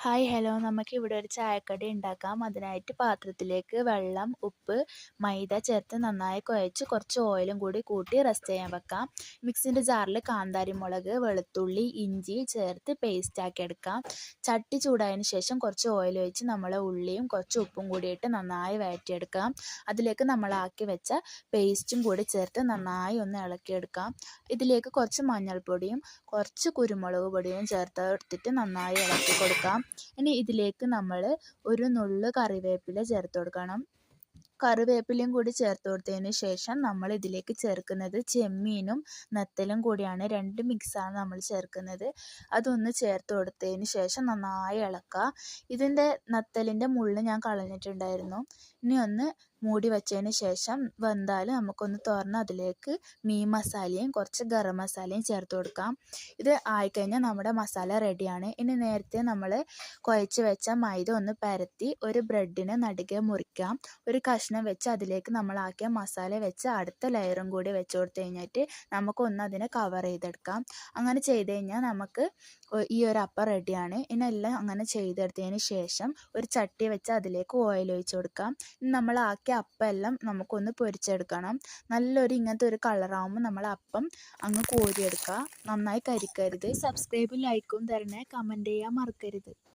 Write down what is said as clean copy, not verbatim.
Hi hello നമുക്കിവിടെ ഒരു ചായക്കടി ഉണ്ടാക്കാം. അതിനായിട്ട് പാത്രത്തിലേക്ക് വെള്ളം, ഉപ്പ്, മൈദ ചേർത്ത് നന്നായി കുഴച്ച് കുറച്ച് ഓയിലും കൂടി കൂട്ടി റെസ്റ്റ് ചെയ്യാൻ വെക്കാം. മിക്സിൻ്റെ ജാറിൽ കാന്താരിമുളക്, വെളുത്തുള്ളി, ഇഞ്ചി ചേർത്ത് പേസ്റ്റാക്കി എടുക്കാം. ചട്ടി ചൂടായതിന് ശേഷം കുറച്ച് ഓയിൽ ഒഴിച്ച് നമ്മൾ ഉള്ളിയും കുറച്ച് ഉപ്പും കൂടിയിട്ട് നന്നായി വഴറ്റിയെടുക്കാം. അതിലേക്ക് നമ്മളാക്കി വെച്ച പേസ്റ്റും കൂടി ചേർത്ത് നന്നായി ഒന്ന് ഇളക്കിയെടുക്കാം. ഇതിലേക്ക് കുറച്ച് മഞ്ഞൾപ്പൊടിയും കുറച്ച് കുരുമുളക് പൊടിയും ചേർത്ത് എടുത്തിട്ട് നന്നായി ഇളക്കി കൊടുക്കാം. ഇനി ഇതിലേക്ക് നമ്മൾ ഒരു നുള്ള് കറിവേപ്പില ചേർത്ത് കൊടുക്കണം. കറിവേപ്പിലയും കൂടി ചേർത്ത് കൊടുത്തതിന് ശേഷം നമ്മൾ ഇതിലേക്ക് ചേർക്കുന്നത് ചെമ്മീനും നത്തലും കൂടിയാണ്. രണ്ടും മിക്സാണ് നമ്മൾ ചേർക്കുന്നത്. അതൊന്ന് ചേർത്ത് കൊടുത്തതിന് ശേഷം നന്നായി ഇളക്കുക. ഇതിൻ്റെ നത്തലിൻ്റെ മുള്ള് ഞാൻ കളഞ്ഞിട്ടുണ്ടായിരുന്നു. ഇനി ഒന്ന് മൂടി വെച്ചതിന് ശേഷം വെന്താൽ നമുക്കൊന്ന് തുറന്ന് അതിലേക്ക് മീൻ മസാലയും കുറച്ച് ഗരം മസാലയും ചേർത്ത് കൊടുക്കാം. ഇത് ആയിക്കഴിഞ്ഞാൽ നമ്മുടെ മസാല റെഡിയാണ്. ഇനി നേരത്തെ നമ്മൾ കുഴച്ച് വെച്ച മൈദ ഒന്ന് പരത്തി ഒരു ബ്രെഡിനെ നടുകെ മുറിക്കാം. ഒരു കഷ്ണം വെച്ച് അതിലേക്ക് നമ്മളാക്കിയ മസാല വെച്ച് അടുത്ത ലെയറും കൂടി വെച്ച് കൊടുത്തു കഴിഞ്ഞിട്ട് നമുക്കൊന്ന് അതിനെ കവർ ചെയ്തെടുക്കാം. അങ്ങനെ ചെയ്ത് കഴിഞ്ഞാൽ നമുക്ക് ഈ ഒരു അപ്പം റെഡിയാണ്. ഇനെല്ലാം അങ്ങനെ ചെയ്തെടുത്തതിന് ശേഷം ഒരു ചട്ടി വെച്ച് അതിലേക്ക് ഓയിൽ ഒഴിച്ച് കൊടുക്കാം. നമ്മളാക്കിയ അപ്പം എല്ലാം നമുക്കൊന്ന് പൊരിച്ചെടുക്കണം. ഇങ്ങനത്തെ ഒരു കളറാകുമ്പോൾ നമ്മൾ അപ്പം അങ്ങ് കോരിയെടുക്കുക. നന്നായി കരിക്കരുത്. സബ്സ്ക്രൈബും ലൈക്കും തരണേ. കമൻറ്റ് ചെയ്യാൻ മറക്കരുത്.